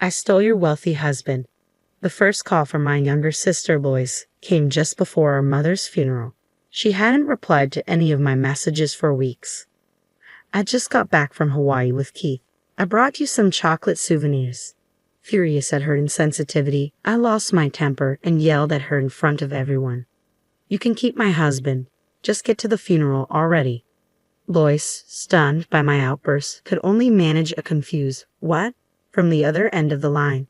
I stole your wealthy husband. The first call from my younger sister, Lois, came just before our mother's funeral. She hadn't replied to any of my messages for weeks. I just got back from Hawaii with Keith. I brought you some chocolate souvenirs. Furious at her insensitivity, I lost my temper and yelled at her in front of everyone. You can keep my husband. Just get to the funeral already. Lois, stunned by my outburst, could only manage a confused "what?" from the other end of the line.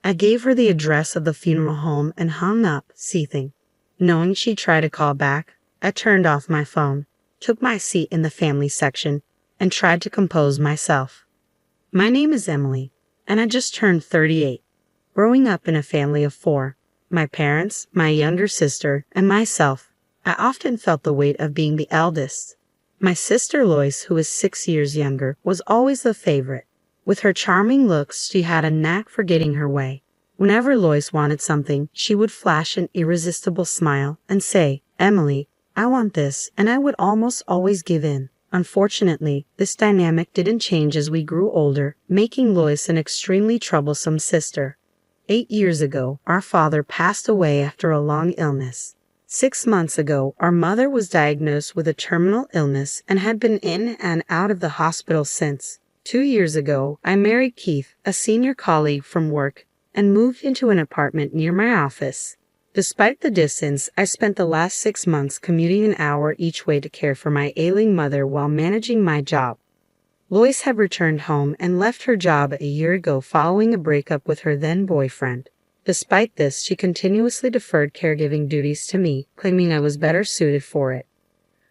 I gave her the address of the funeral home and hung up, seething. Knowing she'd try to call back, I turned off my phone, took my seat in the family section, and tried to compose myself. My name is Emily, and I just turned 38. Growing up in a family of 4, my parents, my younger sister, and myself, I often felt the weight of being the eldest. My sister Lois, who is 6 years younger, was always the favorite. With her charming looks, she had a knack for getting her way. Whenever Lois wanted something, she would flash an irresistible smile and say, "Emily, I want this," and I would almost always give in. Unfortunately, this dynamic didn't change as we grew older, making Lois an extremely troublesome sister. 8 years ago, our father passed away after a long illness. 6 months ago, our mother was diagnosed with a terminal illness and had been in and out of the hospital since. 2 years ago, I married Keith, a senior colleague from work, and moved into an apartment near my office. Despite the distance, I spent the last 6 months commuting an hour each way to care for my ailing mother while managing my job. Lois had returned home and left her job a year ago following a breakup with her then boyfriend. Despite this, she continuously deferred caregiving duties to me, claiming I was better suited for it.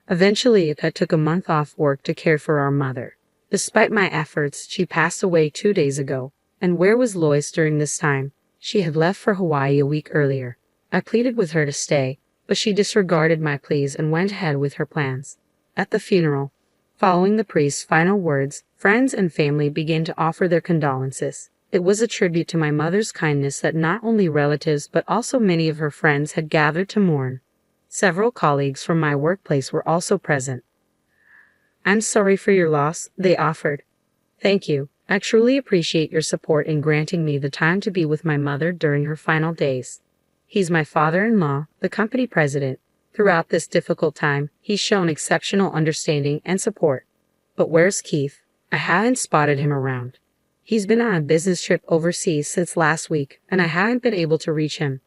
Eventually, I took a month off work to care for our mother. Despite my efforts, she passed away 2 days ago. And where was Lois during this time? She had left for Hawaii a week earlier. I pleaded with her to stay, but she disregarded my pleas and went ahead with her plans. At the funeral, following the priest's final words, friends and family began to offer their condolences. It was a tribute to my mother's kindness that not only relatives but also many of her friends had gathered to mourn. Several colleagues from my workplace were also present. "I'm sorry for your loss," they offered. "Thank you. I truly appreciate your support in granting me the time to be with my mother during her final days." He's my father-in-law, the company president. Throughout this difficult time, he's shown exceptional understanding and support. But where's Keith? I haven't spotted him around. He's been on a business trip overseas since last week, and I haven't been able to reach him.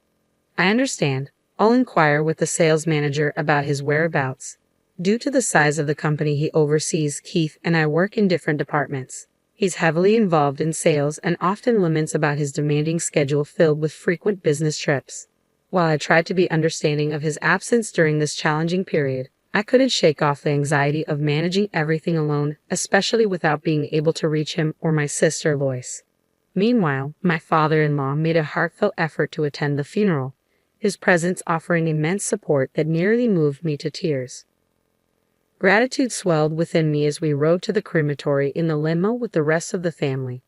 I understand. I'll inquire with the sales manager about his whereabouts. Due to the size of the company he oversees, Keith and I work in different departments. He's heavily involved in sales and often laments about his demanding schedule filled with frequent business trips. While I tried to be understanding of his absence during this challenging period, I couldn't shake off the anxiety of managing everything alone, especially without being able to reach him or my sister Lois. Meanwhile, my father-in-law made a heartfelt effort to attend the funeral, his presence offering immense support that nearly moved me to tears. Gratitude swelled within me as we rode to the crematory in the limo with the rest of the family.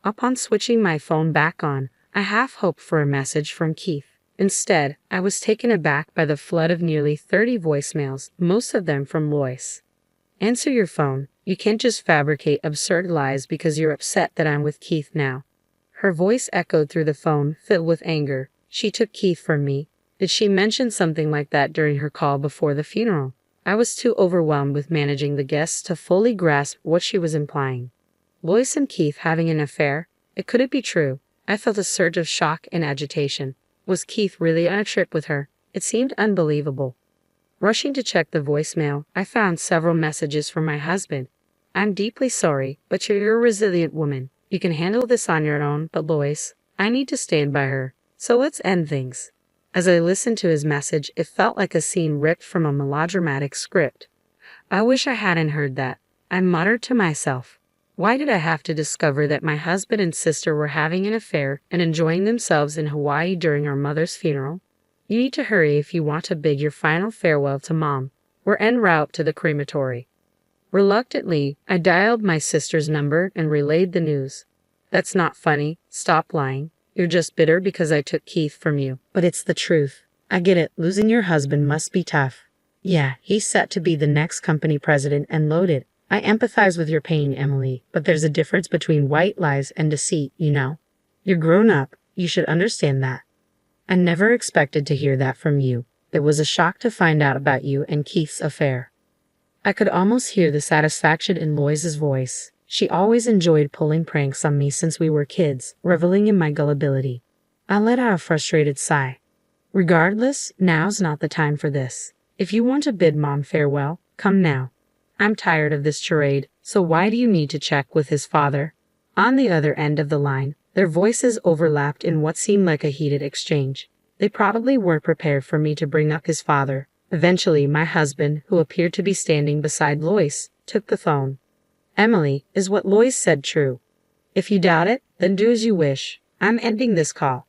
Upon switching my phone back on, I half hoped for a message from Keith. Instead, I was taken aback by the flood of nearly 30 voicemails, most of them from Lois. "Answer your phone. You can't just fabricate absurd lies because you're upset that I'm with Keith now." Her voice echoed through the phone, filled with anger. She took Keith from me. Did she mention something like that during her call before the funeral? I was too overwhelmed with managing the guests to fully grasp what she was implying. Lois and Keith having an affair? It couldn't be true. I felt a surge of shock and agitation. Was Keith really on a trip with her? It seemed unbelievable. Rushing to check the voicemail, I found several messages from my husband. "I'm deeply sorry, but you're a resilient woman. You can handle this on your own, but Lois, I need to stand by her. So let's end things." As I listened to his message, it felt like a scene ripped from a melodramatic script. I wish I hadn't heard that. I muttered to myself. Why did I have to discover that my husband and sister were having an affair and enjoying themselves in Hawaii during our mother's funeral? You need to hurry if you want to bid your final farewell to Mom. We're en route to the crematory. Reluctantly, I dialed my sister's number and relayed the news. "That's not funny. Stop lying. You're just bitter because I took Keith from you." "But it's the truth. I get it. Losing your husband must be tough." "Yeah, he's set to be the next company president and loaded. I empathize with your pain, Emily, but there's a difference between white lies and deceit, you know." You're grown up. You should understand that. I never expected to hear that from you. It was a shock to find out about you and Keith's affair. I could almost hear the satisfaction in Lois's voice. She always enjoyed pulling pranks on me since we were kids, reveling in my gullibility. I let out a frustrated sigh. Regardless, now's not the time for this. If you want to bid Mom farewell, come now. I'm tired of this charade, so why do you need to check with his father? On the other end of the line, their voices overlapped in what seemed like a heated exchange. They probably weren't prepared for me to bring up his father. Eventually, my husband, who appeared to be standing beside Lois, took the phone. Emily, is what Lois said true? If you doubt it, then do as you wish. I'm ending this call.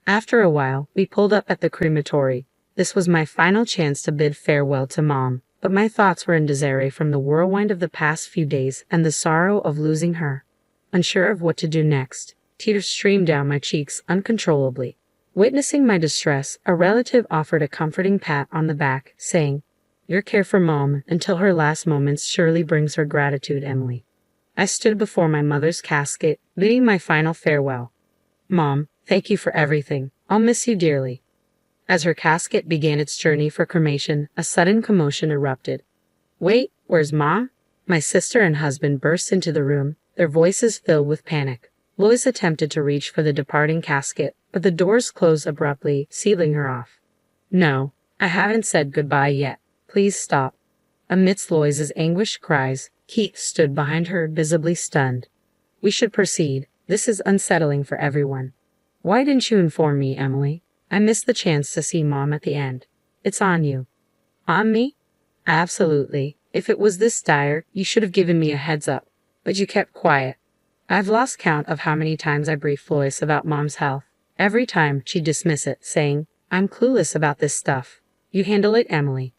After a while, we pulled up at the crematory. This was my final chance to bid farewell to Mom, but my thoughts were in disarray from the whirlwind of the past few days and the sorrow of losing her. Unsure of what to do next, tears streamed down my cheeks uncontrollably. Witnessing my distress, a relative offered a comforting pat on the back, saying, "Your care for Mom until her last moments surely brings her gratitude, Emily." I stood before my mother's casket, bidding my final farewell. "Mom, thank you for everything. I'll miss you dearly." As her casket began its journey for cremation, a sudden commotion erupted. "Wait, where's Mom?" My sister and husband burst into the room, their voices filled with panic. Lois attempted to reach for the departing casket, but the doors closed abruptly, sealing her off. "No, I haven't said goodbye yet. Please stop." Amidst Lois's anguished cries, Keith stood behind her, visibly stunned. "We should proceed. This is unsettling for everyone." "Why didn't you inform me, Emily? I missed the chance to see Mom at the end." "It's on you." "On me?" "Absolutely. If it was this dire, you should have given me a heads up. But you kept quiet." I've lost count of how many times I briefed Lois about Mom's health. Every time, she'd dismiss it, saying, "I'm clueless about this stuff." "You handle it, Emily."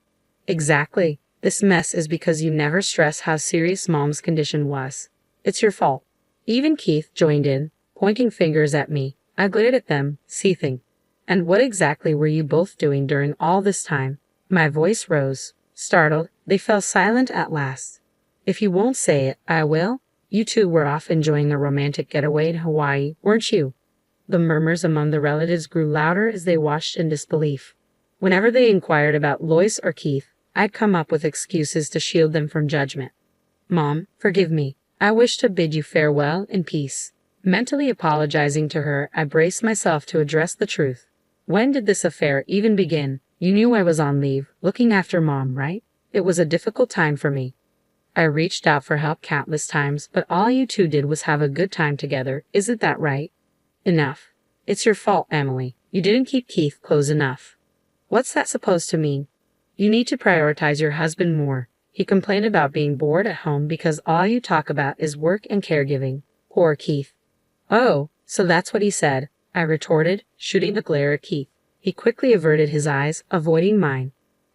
"Exactly. This mess is because you never stress how serious Mom's condition was. It's your fault." Even Keith joined in, pointing fingers at me. I glared at them, seething. "And what exactly were you both doing during all this time?" My voice rose. Startled, they fell silent at last. "If you won't say it, I will. You two were off enjoying a romantic getaway in Hawaii, weren't you?" The murmurs among the relatives grew louder as they watched in disbelief. Whenever they inquired about Lois or Keith, I'd come up with excuses to shield them from judgment. "Mom, forgive me. I wish to bid you farewell in peace." Mentally apologizing to her, I braced myself to address the truth. "When did this affair even begin? You knew I was on leave, looking after Mom, right? It was a difficult time for me. I reached out for help countless times, but all you two did was have a good time together. Isn't that right?" "Enough. It's your fault, Emily. You didn't keep Keith close enough." "What's that supposed to mean?" "You need to prioritize your husband more. He complained about being bored at home because all you talk about is work and caregiving." Poor Keith. "Oh, so that's what he said," I retorted, shooting a glare at Keith. He quickly averted his eyes, avoiding mine.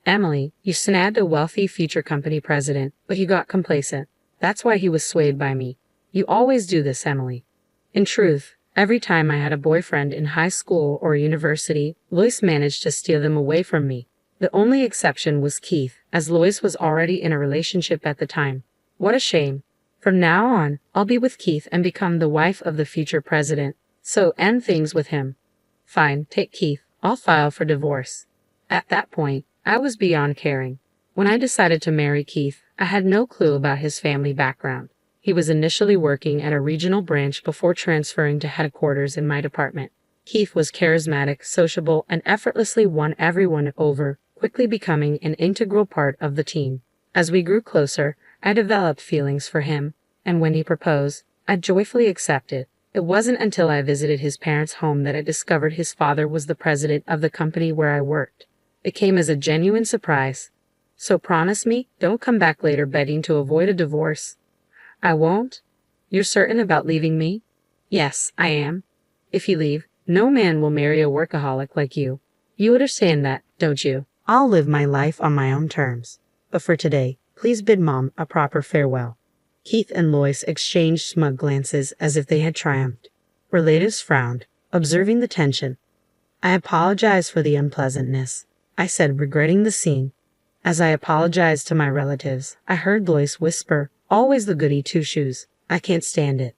"Emily, you snagged a wealthy future company president, but you got complacent. That's why he was swayed by me. You always do this, Emily." In truth, every time I had a boyfriend in high school or university, Lois managed to steal them away from me. The only exception was Keith, as Lois was already in a relationship at the time. What a shame. From now on, I'll be with Keith and become the wife of the future president. So end things with him. Fine, take Keith. I'll file for divorce. At that point, I was beyond caring. When I decided to marry Keith, I had no clue about his family background. He was initially working at a regional branch before transferring to headquarters in my department. Keith was charismatic, sociable, and effortlessly won everyone over, quickly becoming an integral part of the team. As we grew closer, I developed feelings for him, and when he proposed, I joyfully accepted. It wasn't until I visited his parents' home that I discovered his father was the president of the company where I worked. It came as a genuine surprise. "So promise me, don't come back later begging to avoid a divorce." "I won't." "You're certain about leaving me?" "Yes, I am." "If you leave, no man will marry a workaholic like you. You understand that, don't you?" "I'll live my life on my own terms. But for today, please bid Mom a proper farewell." Keith and Lois exchanged smug glances as if they had triumphed. Relatives frowned, observing the tension. "I apologize for the unpleasantness," I said, regretting the scene. As I apologized to my relatives, I heard Lois whisper, "Always the goody two-shoes. I can't stand it."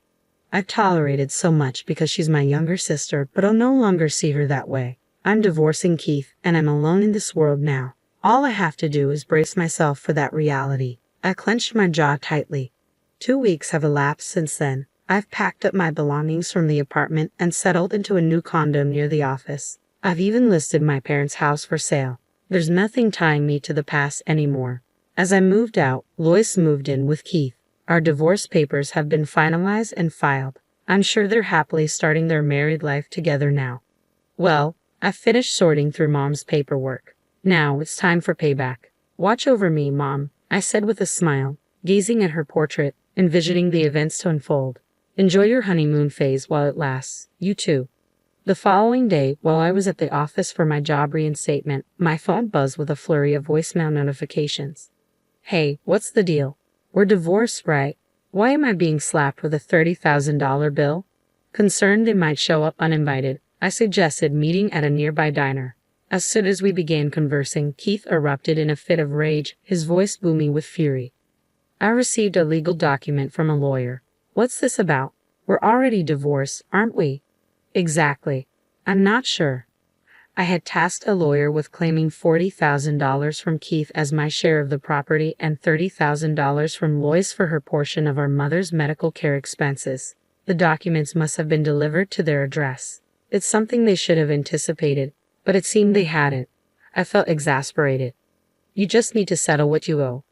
I've tolerated so much because she's my younger sister, but I'll no longer see her that way. I'm divorcing Keith, and I'm alone in this world now. All I have to do is brace myself for that reality. I clenched my jaw tightly. 2 weeks have elapsed since then. I've packed up my belongings from the apartment and settled into a new condo near the office. I've even listed my parents' house for sale. There's nothing tying me to the past anymore. As I moved out, Lois moved in with Keith. Our divorce papers have been finalized and filed. I'm sure they're happily starting their married life together now. Well, I've finished sorting through Mom's paperwork. Now it's time for payback. Watch over me, Mom, I said with a smile, gazing at her portrait, envisioning the events to unfold. Enjoy your honeymoon phase while it lasts. You too. The following day, while I was at the office for my job reinstatement, my phone buzzed with a flurry of voicemail notifications. Hey, what's the deal? We're divorced, right? Why am I being slapped with a $30,000 bill? Concerned they might show up uninvited, I suggested meeting at a nearby diner. As soon as we began conversing, Keith erupted in a fit of rage, his voice booming with fury. I received a legal document from a lawyer. What's this about? We're already divorced, aren't we? Exactly. I'm not sure. I had tasked a lawyer with claiming $40,000 from Keith as my share of the property and $30,000 from Lois for her portion of our mother's medical care expenses. The documents must have been delivered to their address. It's something they should have anticipated, but it seemed they hadn't. I felt exasperated. You just need to settle what you owe.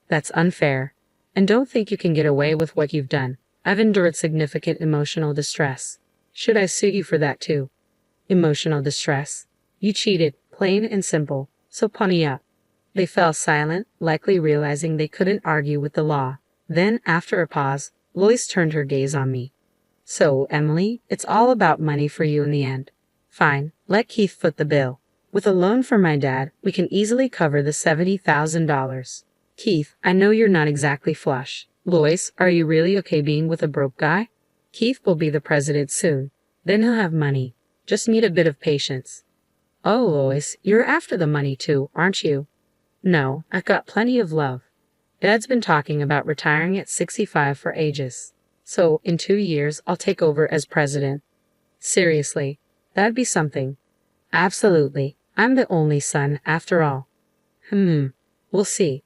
That's unfair. And don't think you can get away with what you've done. I've endured significant emotional distress. Should I sue you for that too? Emotional distress. You cheated, plain and simple, so pony up. They fell silent, likely realizing they couldn't argue with the law. Then, after a pause, Lois turned her gaze on me. So, Emily, it's all about money for you in the end. Fine, let Keith foot the bill. With a loan from my dad, we can easily cover the $70,000. Keith, I know you're not exactly flush. Lois, are you really okay being with a broke guy? Keith will be the president soon. Then he'll have money. Just need a bit of patience. Oh, Lois, you're after the money too, aren't you? No, I've got plenty of love. Dad's been talking about retiring at 65 for ages. So, in 2 years, I'll take over as president. Seriously, that'd be something. Absolutely. I'm the only son, after all. We'll see.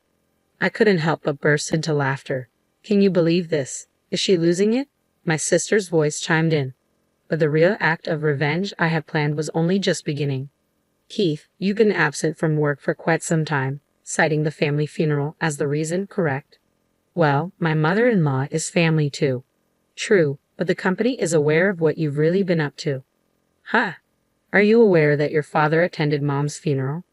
I couldn't help but burst into laughter. Can you believe this? Is she losing it? My sister's voice chimed in. But the real act of revenge I had planned was only just beginning. Keith, you've been absent from work for quite some time, citing the family funeral as the reason, correct? Well, my mother-in-law is family too. True, but the company is aware of what you've really been up to. Huh. Are you aware that your father attended Mom's funeral?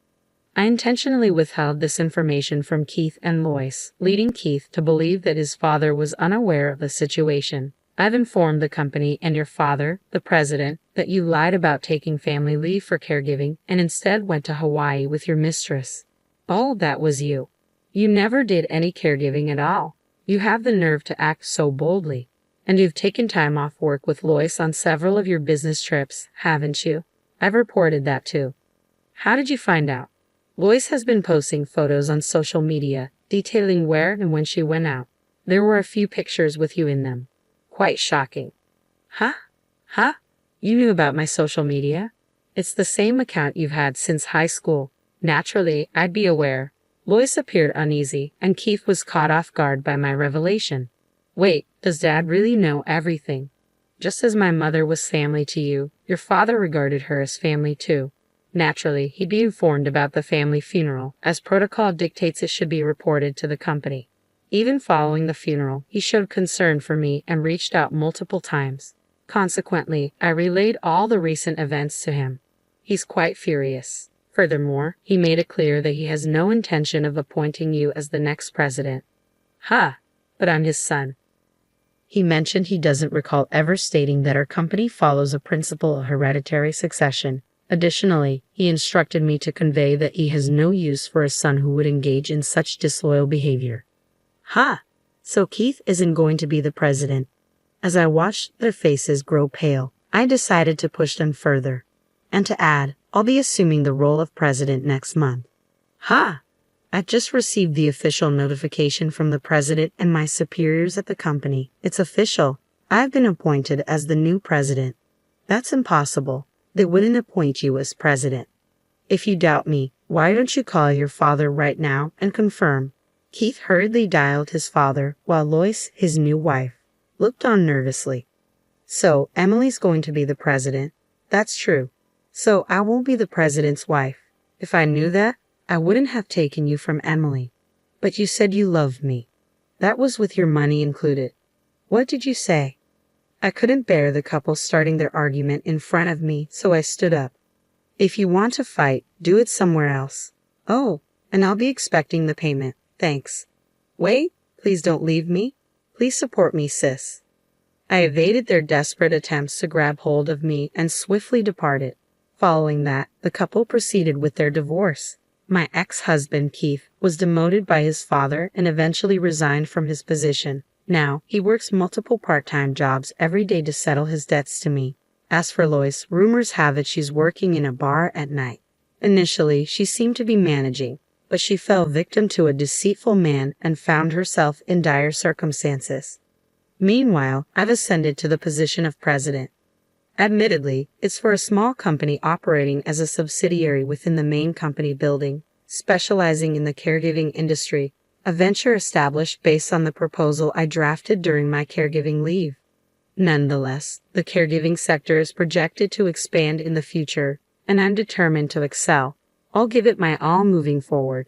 I intentionally withheld this information from Keith and Lois, leading Keith to believe that his father was unaware of the situation. I've informed the company and your father, the president, that you lied about taking family leave for caregiving and instead went to Hawaii with your mistress. Oh, that was you. You never did any caregiving at all. You have the nerve to act so boldly. And you've taken time off work with Lois on several of your business trips, haven't you? I've reported that too. How did you find out? Lois has been posting photos on social media, detailing where and when she went out. There were a few pictures with you in them. Quite shocking. Huh? You knew about my social media? It's the same account you've had since high school. Naturally, I'd be aware. Lois appeared uneasy, and Keith was caught off guard by my revelation. Wait, does Dad really know everything? Just as my mother was family to you, your father regarded her as family too. Naturally, he'd be informed about the family funeral, as protocol dictates it should be reported to the company. Even following the funeral, he showed concern for me and reached out multiple times. Consequently, I relayed all the recent events to him. He's quite furious. Furthermore, he made it clear that he has no intention of appointing you as the next president. But I'm his son. He mentioned he doesn't recall ever stating that our company follows a principle of hereditary succession. Additionally, he instructed me to convey that he has no use for a son who would engage in such disloyal behavior. So Keith isn't going to be the president. As I watched their faces grow pale, I decided to push them further. And to add, I'll be assuming the role of president next month. I just received the official notification from the president and my superiors at the company. It's official. I've been appointed as the new president. That's impossible. They wouldn't appoint you as president. If you doubt me, why don't you call your father right now and confirm? Keith hurriedly dialed his father while Lois, his new wife, looked on nervously. So, Emily's going to be the president. That's true. So, I won't be the president's wife. If I knew that, I wouldn't have taken you from Emily. But you said you loved me. That was with your money included. What did you say? I couldn't bear the couple starting their argument in front of me, so I stood up. If you want to fight, do it somewhere else. Oh, and I'll be expecting the payment. Thanks. Wait, please don't leave me. Please support me, sis. I evaded their desperate attempts to grab hold of me and swiftly departed. Following that, the couple proceeded with their divorce. My ex-husband, Keith, was demoted by his father and eventually resigned from his position. Now, he works multiple part-time jobs every day to settle his debts to me. As for Lois, rumors have it she's working in a bar at night. Initially, she seemed to be managing, but she fell victim to a deceitful man and found herself in dire circumstances. Meanwhile, I've ascended to the position of president. Admittedly, it's for a small company operating as a subsidiary within the main company building, specializing in the caregiving industry, a venture established based on the proposal I drafted during my caregiving leave. Nonetheless, the caregiving sector is projected to expand in the future, and I'm determined to excel. I'll give it my all moving forward.